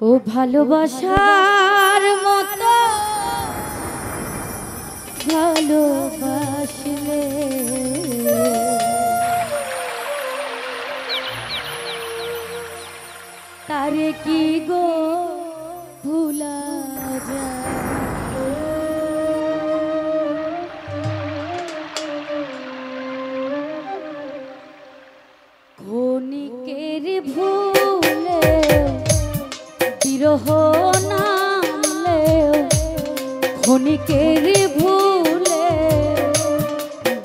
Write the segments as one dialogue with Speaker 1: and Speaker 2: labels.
Speaker 1: ও ভালোবাসার মতো ভালোবাসলে তারে কি গো ভুলা যায়। ক্ষণিকের ভুলে বিরহ নামলে, ক্ষণিকের ভুলে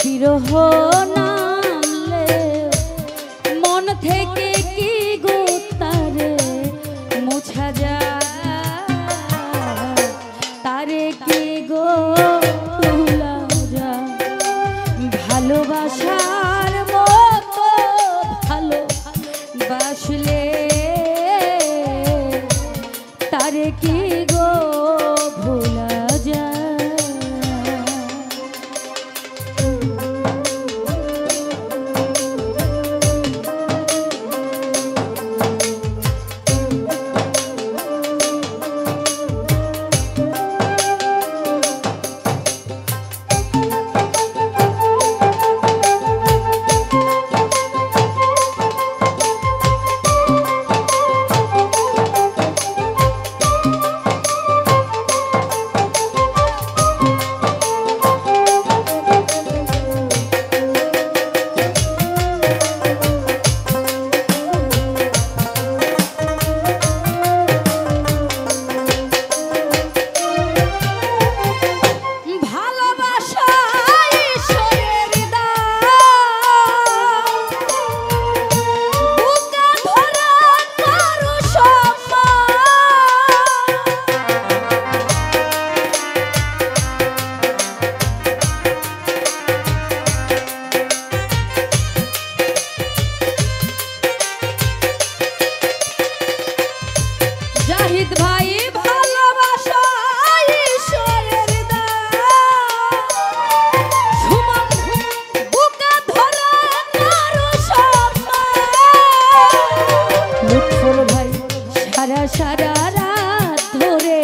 Speaker 1: বিরহ নামলে মন থেকে কি গো তারে মোছা যায়, তারে কি গো ভুলা যায়। ভালোবাসার মতো ভালোবাসলে তারে কি গো ভোলা যায়। সারা রাত ধরে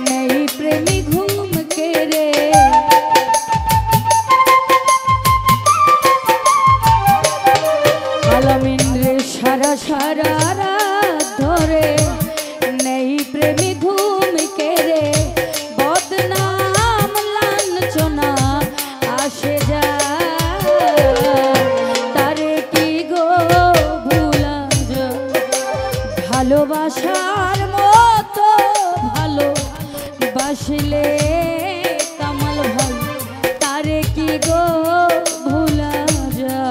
Speaker 1: নেই প্রেমী ঘুম কেড়ে, আলামিন রে সারা রাত ধরে নেই প্রেমী ঘুম কেড়ে, বদনাম লাঞ্ছনা আসে যায়, তারে কি গো ভুলা যায়। ভালোবাসার মতো ভালোবাসলে কামাল ভাই তারে কি গো ভুলা যায়।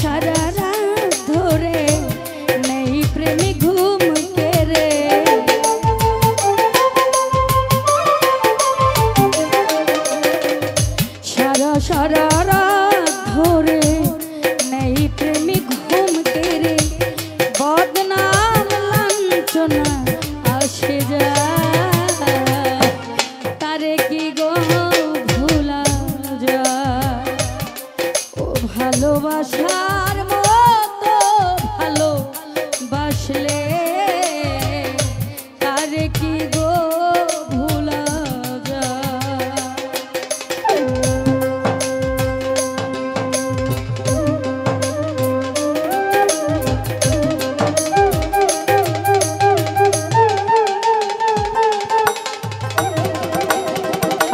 Speaker 1: সারা রাত ধরে নেই প্রেমী ঘুম কেড়ে, সারা রাত ধরে নেই প্রেমী ঘুম কেড়ে, বদনাম লাঞ্ছনা আসে যায়, তারে কি গো ভালোবাসার মতো ভালোবাসলে তারে কি গো ভুলা যায়।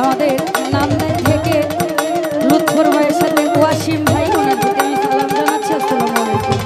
Speaker 1: আমাদের নামদাই থেকে লুৎফর ভাইয়ের সাথে ওয়াসিম ভাই, ওনার প্রতি আমি সালাম জানাচ্ছি। আসসালামু আলাইকুম।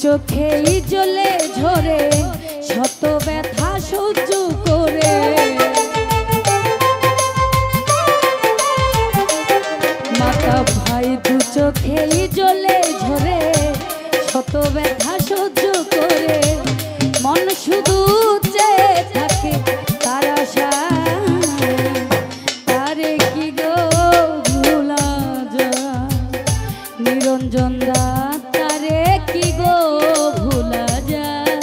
Speaker 1: চোখেই জ্বলে ঝরে শত ব্যথা সহ্য করে, মাতা ভাই দু চোখেই জ্বলে ঝরে শত ব্যথা সহ্য করে, মন শুধু চেয়ে থাকে তার আশায় তারে কি গো ভুলা যায়। নিরঞ্জন দা তারে কি গো ভুলা যায়।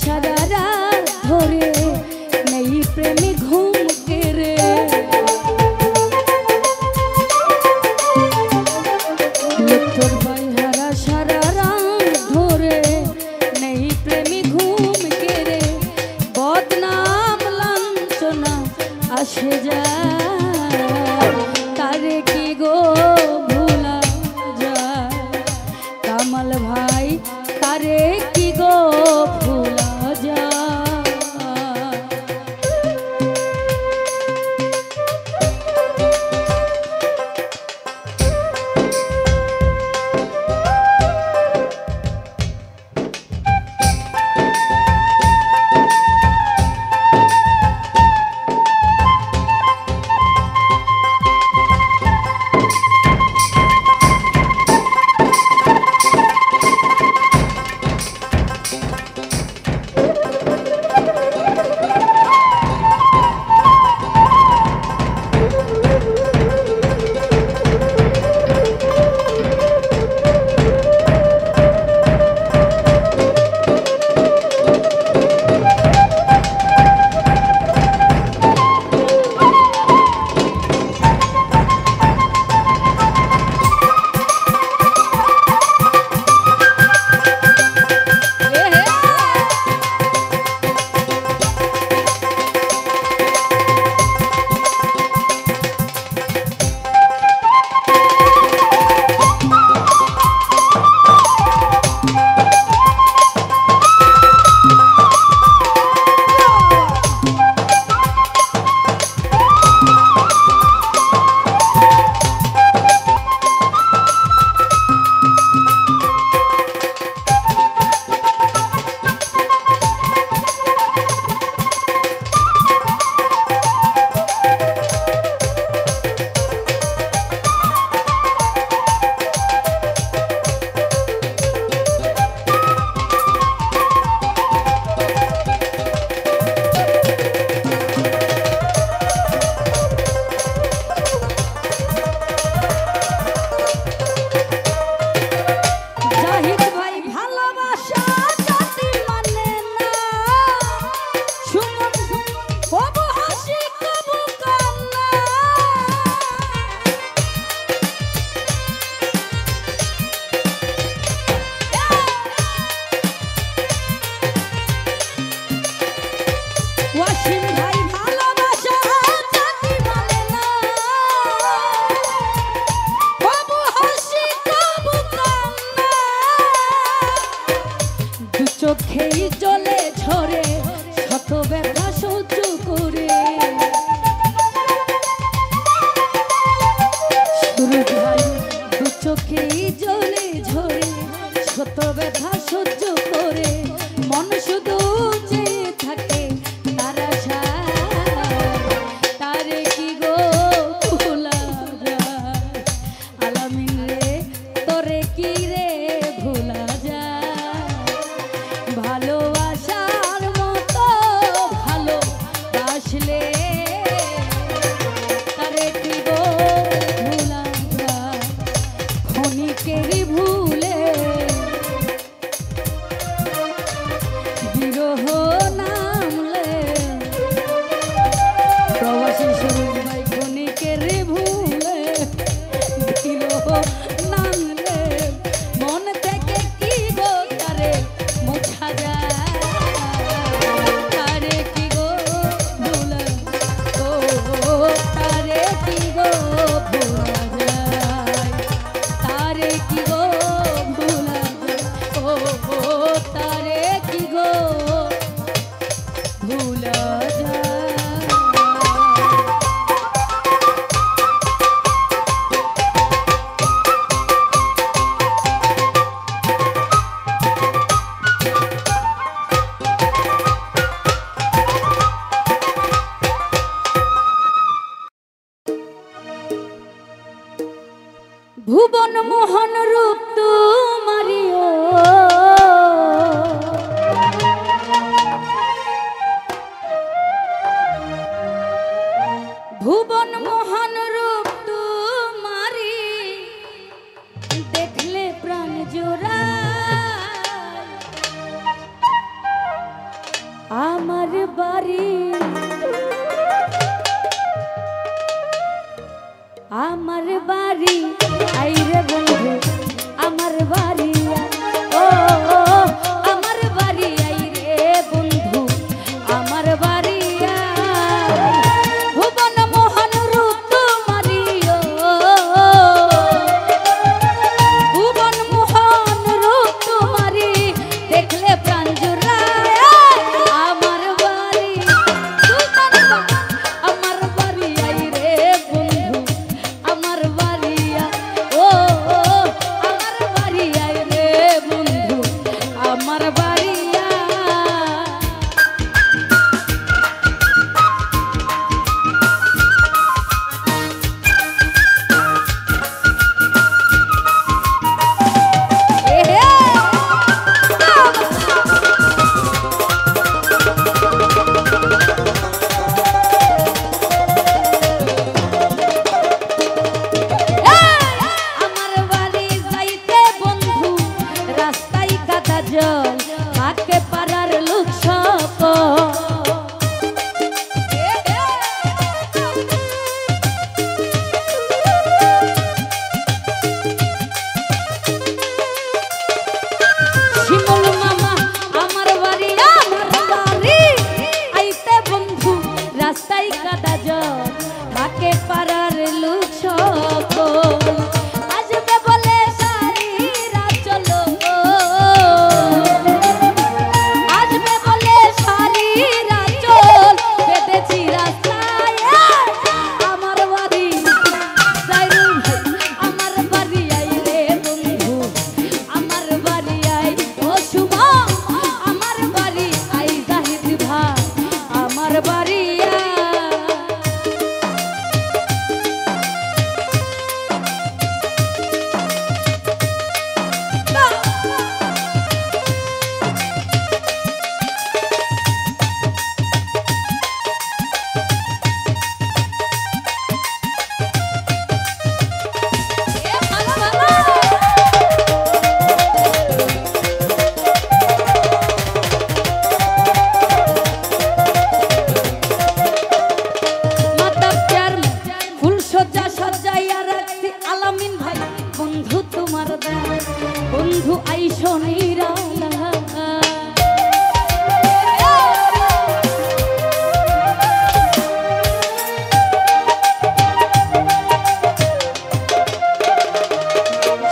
Speaker 1: সারা রাত ধরে নেই প্রেমে ঘুম কেড়ে, তোর ভাই হারা সারা রাত ধরে নেই প্রেমে ঘুম কেড়ে, বদনাম লাঞ্ছনা আসে যায় মোহন রূপ তোমারিও ভুবন মোহন রূপ তোমারি দেখলে প্রাণ জোড়া আমার বাড়ি আইরে বন্ধু আমার বাড়ি ও আমার বাড়ি আইরে বন্ধু আমার বাড়ি ভুবন মোহন রূপ তোমারি ভুবন মোহন রূপ তোমারি দেখলে প্রাণ জুড়ায় আমার বাড়ি আমার বাড়ি আইরে বন্ধু আমার বাড়ি ও আমার বাড়ি আইরে বন্ধু আমার বাড়ি আকে পারার লোক সব শিমুল মামা আমার বাড়ি আইতে বন্ধু রাস্তায় কাদা জল আকে পারার লোক সব আসবে বলে সারিরা চলো বন্ধু আইসো নিরালা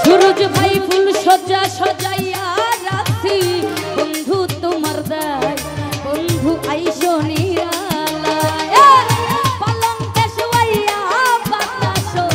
Speaker 1: সুরজ ভাই ফুল সজ্জা সজাইয়া রাখছি বন্ধু তোমার দায় বন্ধু আইসো নিরালা পালঙ্কে শুয়াইয়া বাতাসো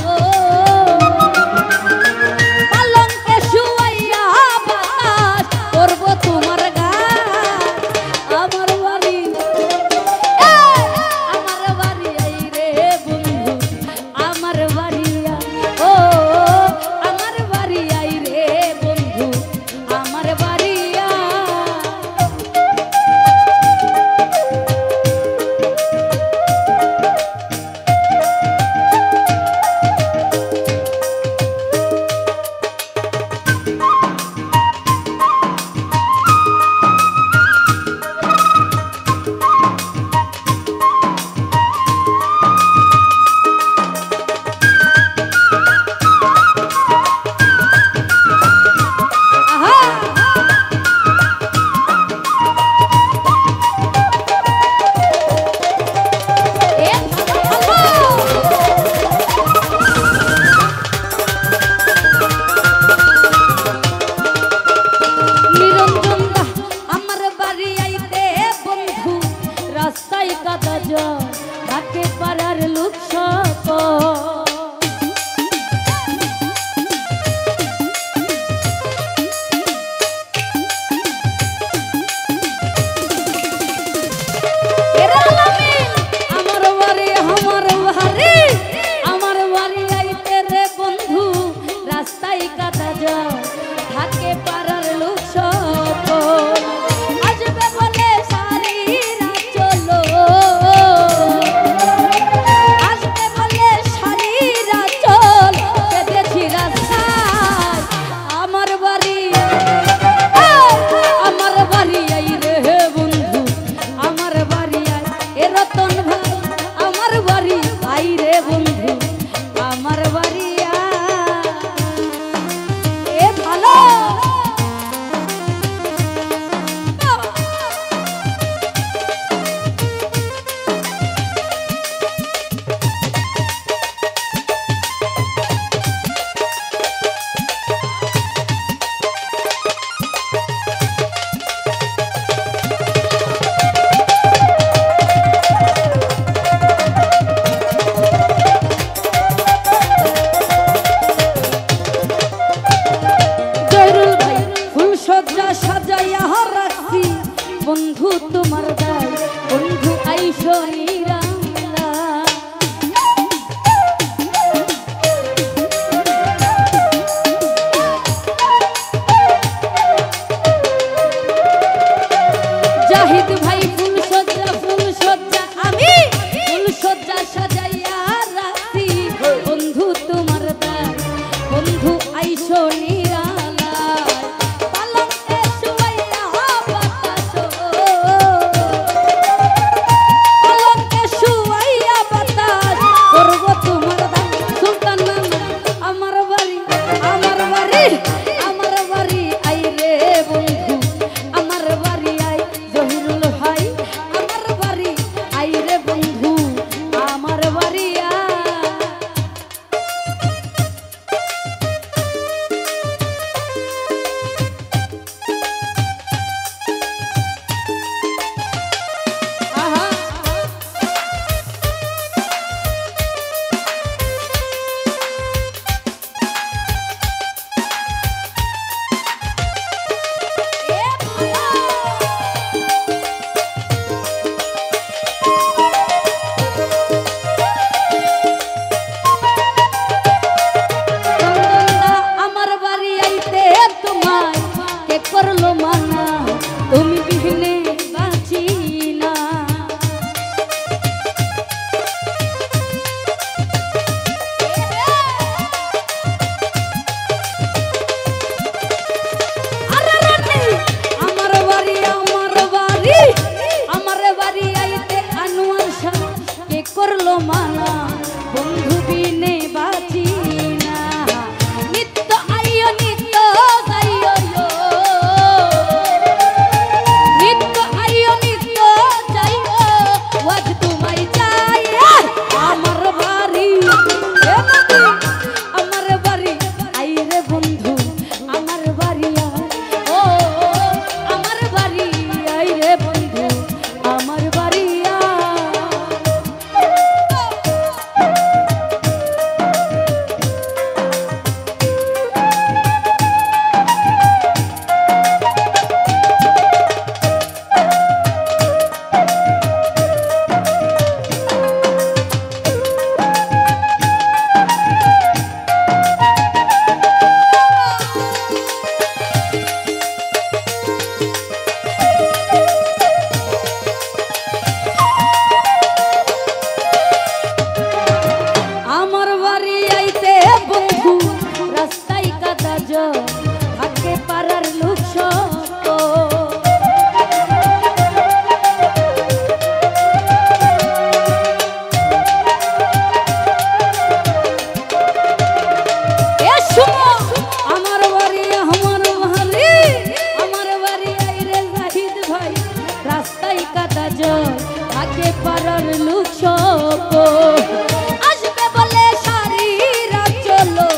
Speaker 1: তাকে পারার লোক সব আমার বাড়ি আইতে রে বন্ধু রাস্তায় কাদা আইসো নিরালা। জাহিদ ভাই ফুল সজ্জা আমি ফুল সজ্জা সাজাইয়া রাখছি বন্ধু তোমার দার বন্ধু আইসো নিরালা। পালঙ্কে শুয়াইয়া বাতাস পালঙ্কে শুয়াইয়া বাতাস করব তোমার দান সুলতান নানা আমার বাড়ি আই রে বন্ধু আমার বাড়ি আই জহিরুল ভাই আমার বাড়ি আই রে বন্ধু আমার বাড়ি করলো মানা তুমি বিহনে বাঁচি না। আমার বাড়ি আইতে আনোয়ার শাহ কে করলো মানা বন্ধু বিনে বাঁচি না। নিত্য আইও নিত্য যাইও থাকে পাড়ার লোক সব আমার বাড়ি আইরে জাহিদ ভাই রাস্তায় কাদা জল থাকে পাড়ার লোক সব আসবে বলে সারিরা চলো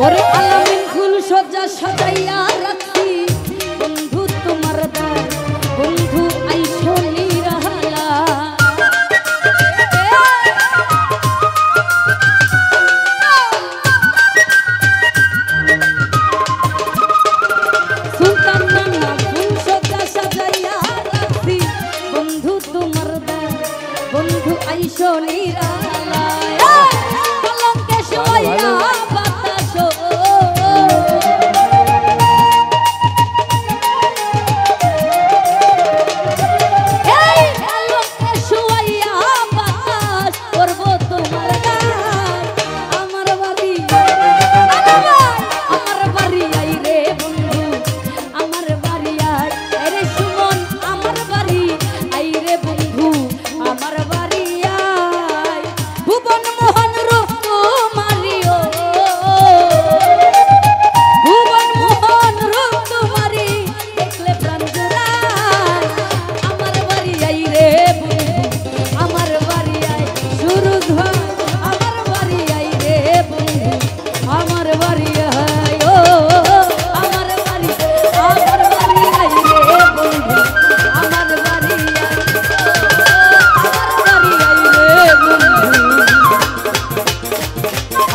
Speaker 1: ওরে আলামিন ফুল সজ্জা সাজাইয়া রাখছি বন্ধু তোমার দার বন্ধু আইসো নিরালা। সুলতান নানা ফুল সজ্জা সাজাইয়া রাখছি বন্ধু তোমার দার বন্ধু আইসো নিরালা। পালঙ্কে শুয়াইয়া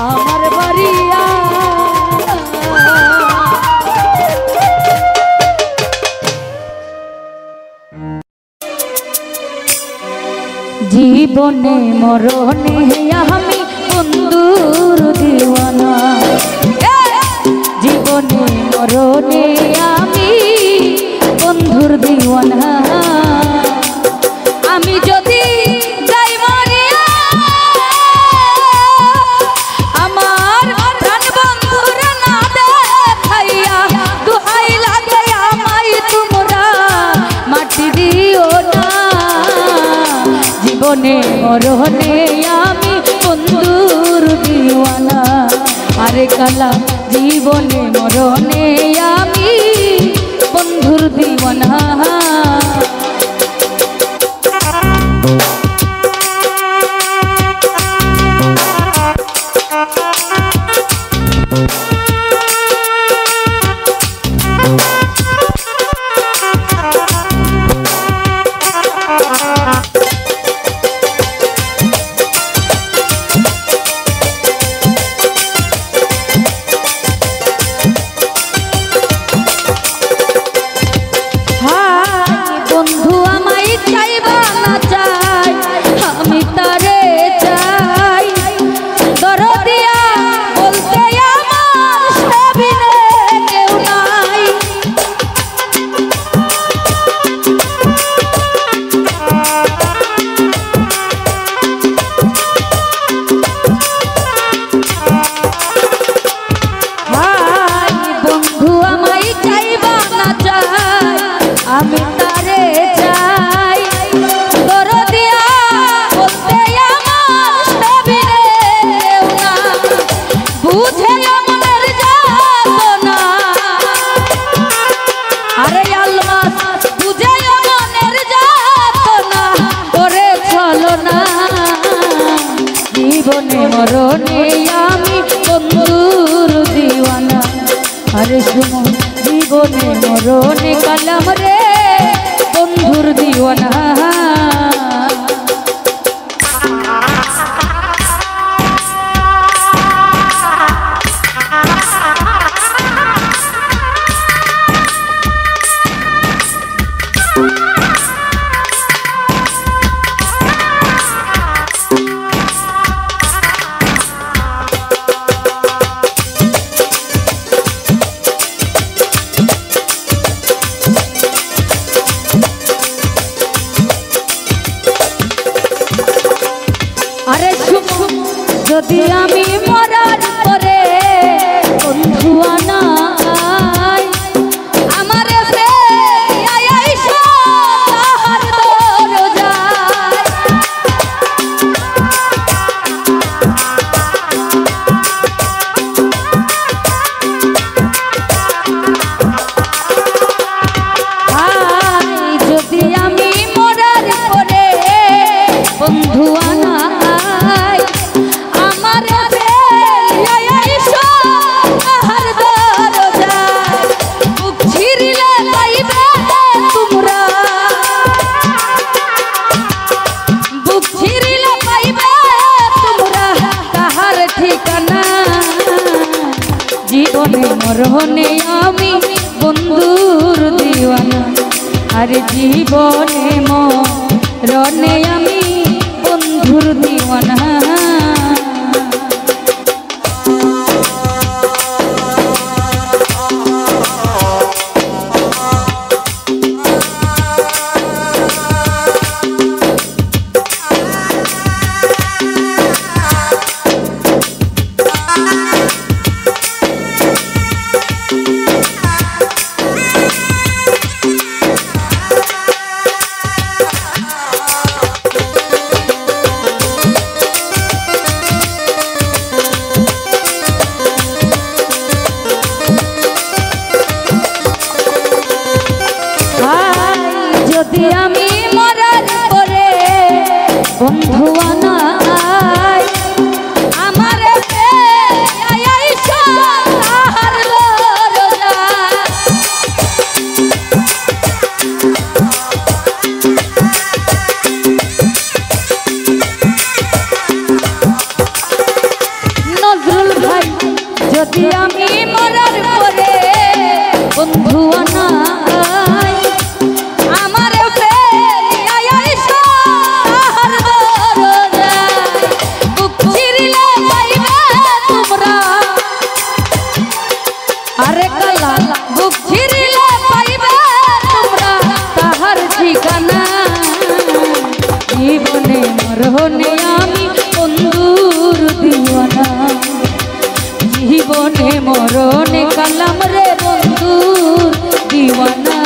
Speaker 1: আমার বাড়ি জীবনে মরণে আমি বন্ধুর দিওয়ানা জীবনে মরণে আমি বন্ধুর দিওয়ানা আমি যদি যাই মরিয়া আমার প্রাণ বন্ধুর না দেখাইয়া দুহাই লাগে আমায় তোমরা মাটি দিও না জীবনে মরণে আমি বন্ধুর দিওয়ানা আরে কালা জীবনে মরণে আমি বন্ধুর দিওয়ানা আমি তারে চাই দরদিয়া বলতে আমার সবিরে কেউ না বুঝে মনের যাতনা আরে আলমাস বুঝে মনের যাতনা করে চলো না জীবনে মরণে আমি বন্ধুর দিওয়ানা আরে শুনো জীবনে মরণে কালাম রে বন্ধুর দিওয়ানা আরে শুনো যদি আমি মরার পরে বন্ধু আনাই আমার যদি আমি মরার পরে বন্ধু আনাই আমার ঠিকানা জীবনে মরণে আমি বন্ধুর দিওয়ানা আরে জীবনে মরণে আমি বন্ধুর দিওয়ানা যদি আমি মরার পরে বন্ধু নাই আমার আরে কালা বুক ছিড়িলে পাইবে তোমরা তাহার ঠিকানা জীবনে মরণে আমি বন্ধুর দিওয়ানা জীবনে মরণে কালাম রে বন্ধুর দিওয়ানা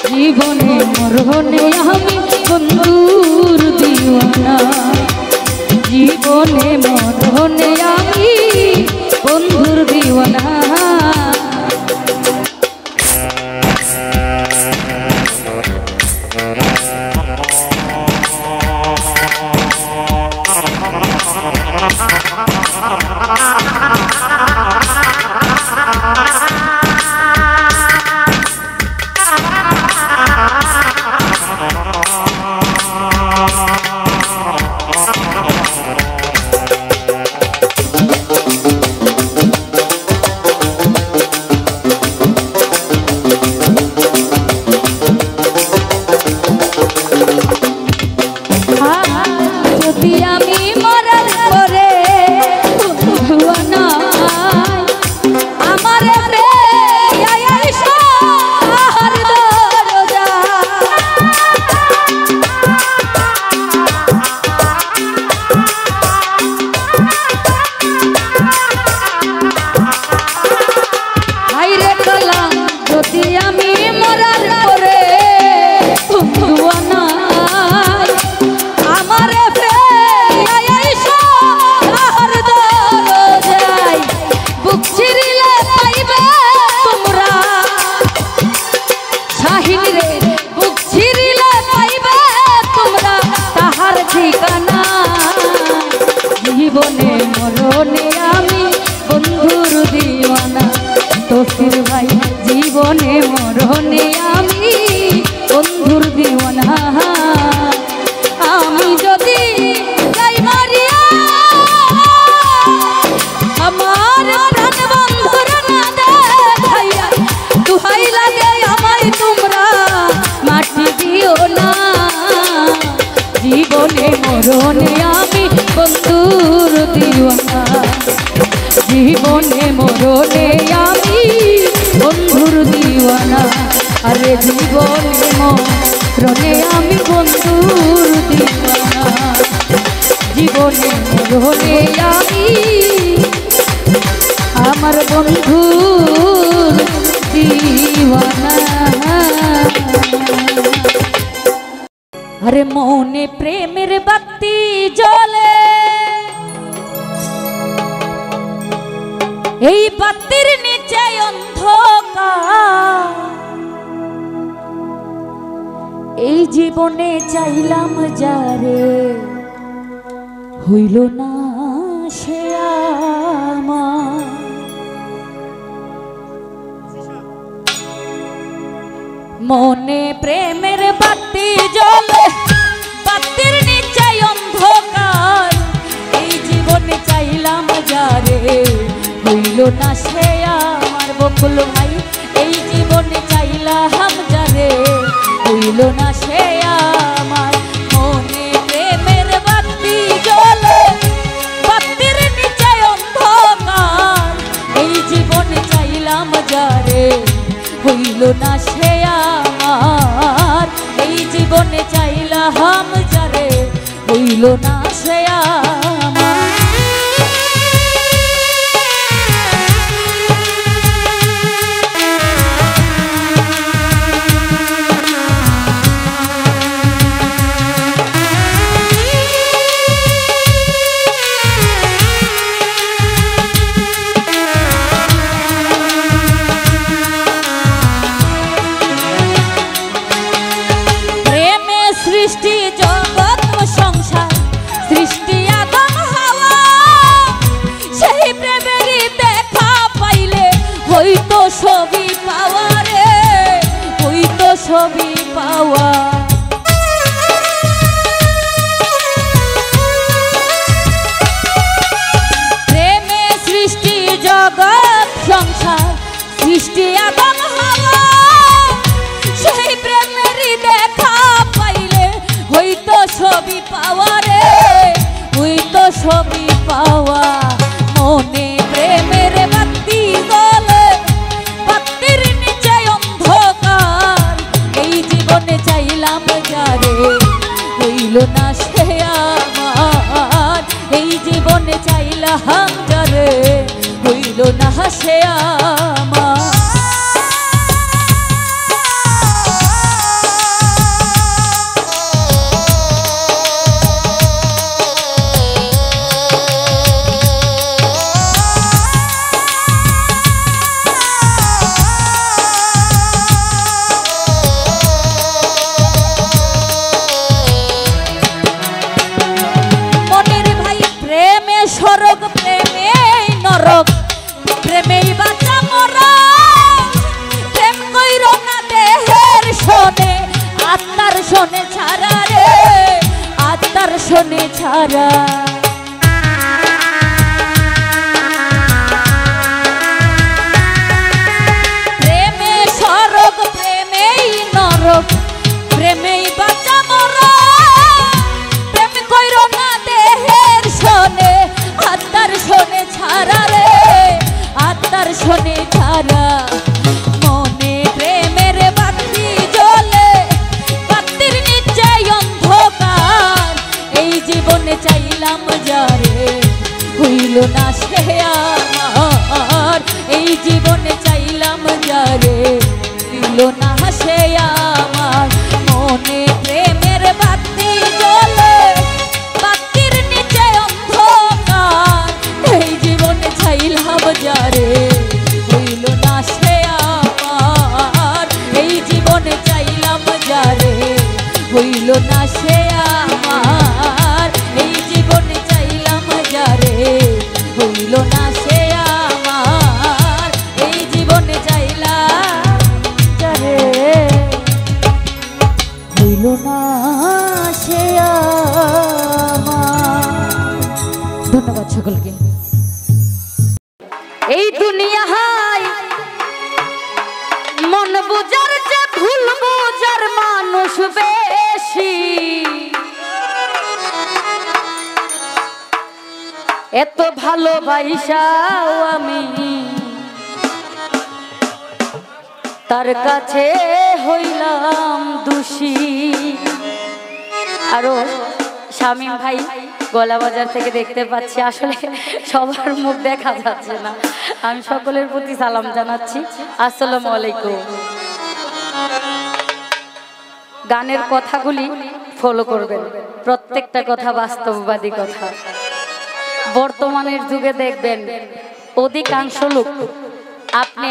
Speaker 1: জীবনে মরণে আমি বন্ধুর দিওয়ানা জীবনে মরণে আমি বন্ধুর দিওয়ানা জীবনে মরণে আমি বন্ধুর দিওয়ানা তসির ভাই জীবনে মরণে আমি বন্ধুর দিওয়ানা আমি যদি যাই মারিয়া আমার প্রাণ বন্ধুর না দেখাইয়া দুহাই লাগে আমায় তোমরা মাটি দিও না জীবনে মরণে আমি বন্ধুর দিওয়ানা জীবনে মরণে আমি বন্ধুর দিওয়ানা আরে জীবনে মরণে আমি বন্ধুর দিওয়ানা জীবনে মরণে আমি আমার বন্ধুর দিওয়ানা আরে মনে প্রেমের বাতি জ্বলে এই বাতির নিচে অন্ধকার এই জীবনে চাইলাম যারে হইল না সে আমার মনে প্রেমের বাতি জ্বলে বাতির নিচে হইল না সে আমার। সৃষ্টি জগৎ সংসার সৃষ্টি আদম হাওয়া সেই প্রেমেরই দেখা পাইলে হইতো সবই পাওয়া রে, হইতো সবই পাওয়া। প্রেমে সৃষ্টি জগৎ সংসার সৃষ্টি আদম হাওয়া সেই প্রেমেরই দেখা পাইলে হইতো সবই পাওয়া রে, হইতো সবই পাওয়া। মনে প্রেমের বাতি জ্বলে বাতির নিচে অন্ধকার, এই জীবনে চাইলাম যারে হইল না সে আমার, এই জীবনে চাইলাম যারে হইল না সে আমার। স্বর্গ প্রেমেই নরক প্রেমেই বাঁচা মরা, প্রেম কইরো না দেহের শোনে আত্মার শোনে ছাড়া রে, আত্মার শোনে ছাড়া। প্রেমে স্বর্গ প্রেমেই নরক প্রেমেই বাঁচা মরা, প্রেম কইরো না দেহের শোনে আত্মার শোনে ছাড়া রে, আত্মার শোনে ছাড়া। মনে প্রেমের বাতি জ্বলে বাতির নিচে অন্ধকার, এই জীবনে চাইলাম যারে হইল না সে আমার, এই জীবনে চাইলাম যারে হইল না সে আমার। মনে প্রেমের বাতি জ্বলে বাতির নিচে অন্ধকার, এই জীবনে চাইলাম যারে হইল না সে আমার, এই জীবনে চাইলাম যারে হইল না সে আমার, এই জীবনে চাইলাম যারে হইল না সে আমার, এই জীবনে চাইলাম যারে হইল না সে আমার। ধন্যবাদ সকলকে। এই দুনিয়ায় মন বুঝার যে ভুল বুঝার মানুষ বেশি, এত ভালোবাসাও আমি তার কাছে হইলাম দোষী। আরো শামীম ভাই গলা বাজার থেকে দেখতে পাচ্ছি, আসলে সবার মুখ দেখা যাচ্ছে না, আমি সকলের প্রতি সালাম জানাচ্ছি, আসসালামু আলাইকুম। গানের কথাগুলি ফলো করবেন, প্রত্যেকটা কথা বাস্তববাদী কথা। বর্তমানের যুগে দেখবেন অধিকাংশ লোক, আপনি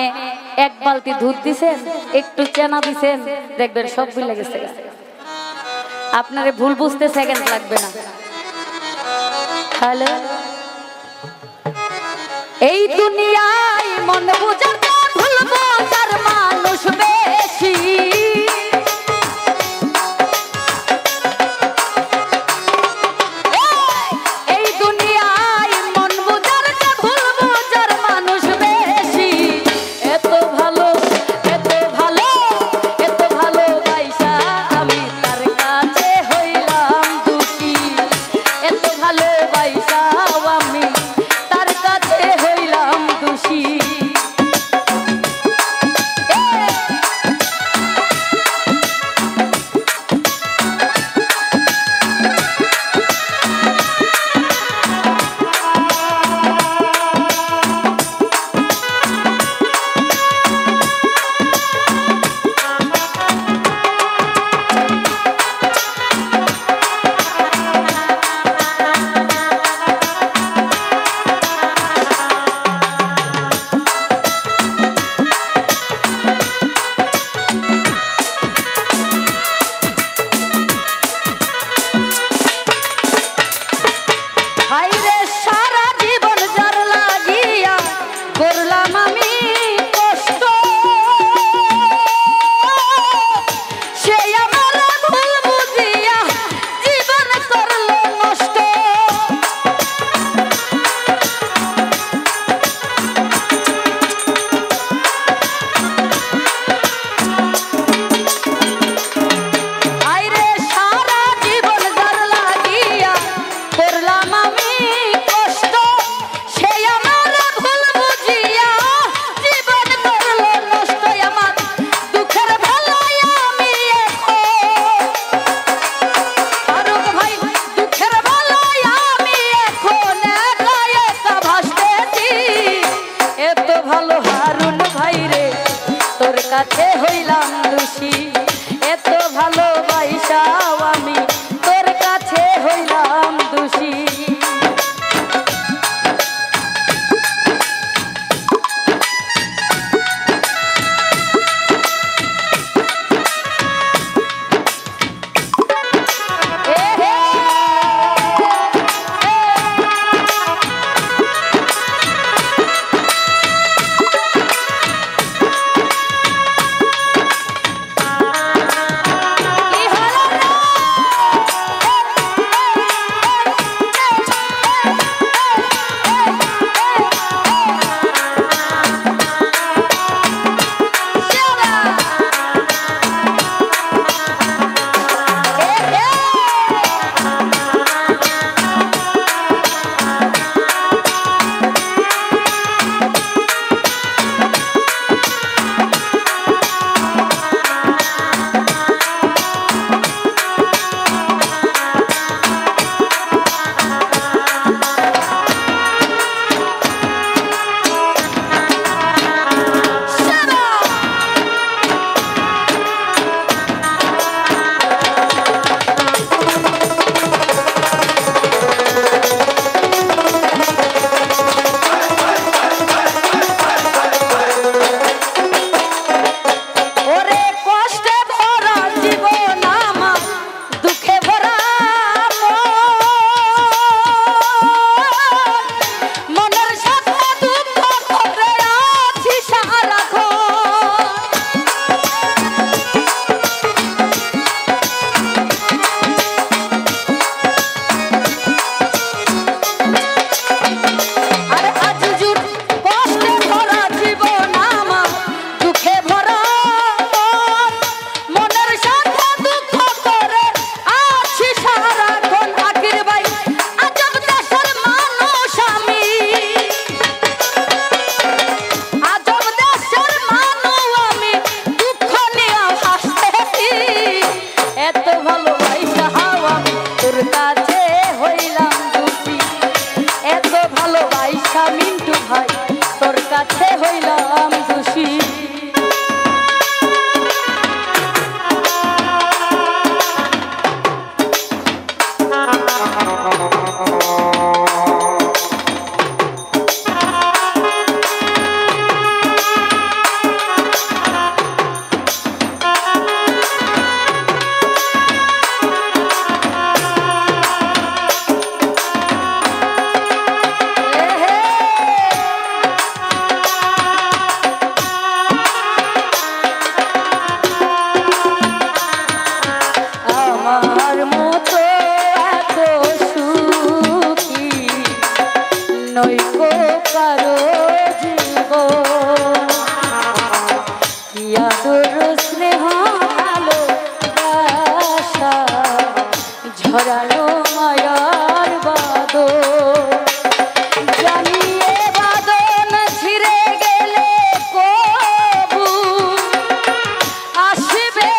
Speaker 1: এক বালতি দুধ দিছেন একটু চেনা দিছেন দেখবেন সব ভুলে গেছে, আপনারে ভুল বুঝতে সেকেন্ড লাগবে না। হ্যালো, এই দুনিয়ায় মন বুঝার ভুল বুঝার মানুষ বেশি, এই দুনিয়ায় মন বুঝার ভুল বুঝার মানুষ বেশি। এত ভালো এত ভালো এত ভালোবাসা আমি তার কাছে হইলাম দোষী, এত ভালোবাসা আমি তার কাছে হইলাম দোষী। বাইসাও আমি তোর কাছে হইলাম দোষী। মিন্টু ভাই তোর কাছে হইলাম দোষী। ঝরানো মায়ার বাদল জানিয়ে বাদন ছিঁড়ে গেলে কবু আসবে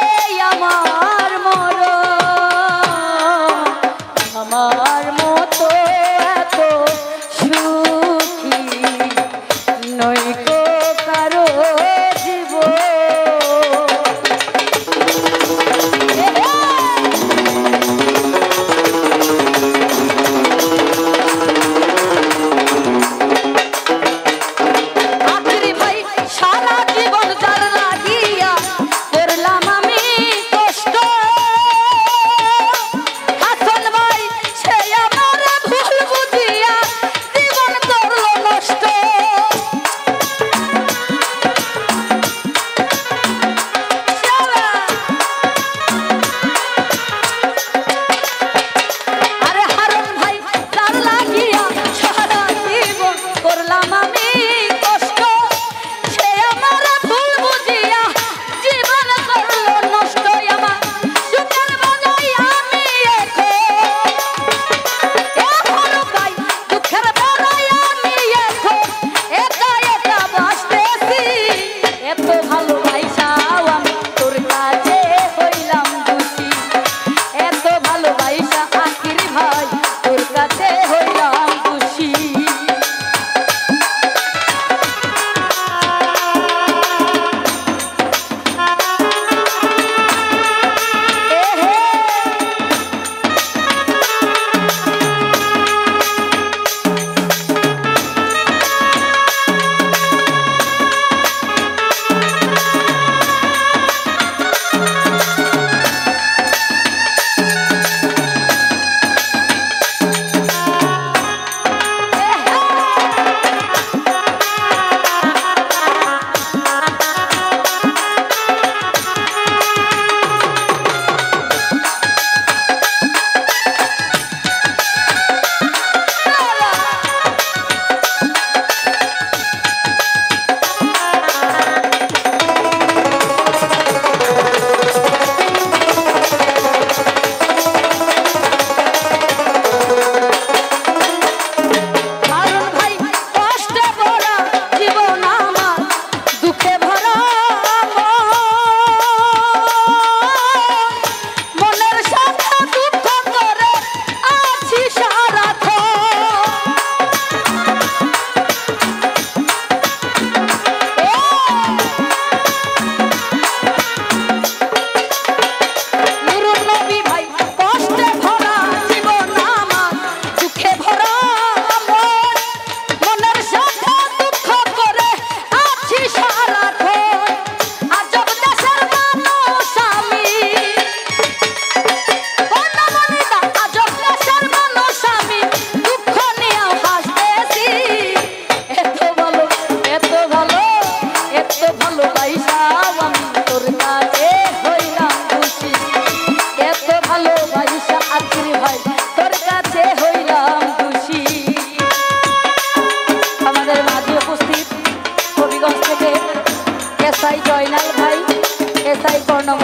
Speaker 1: আমার মরণ। আমার মতো এত সুখী নইকো কারো জীবন। এসআই জয়নাল ভাই, এসআই কর্ণব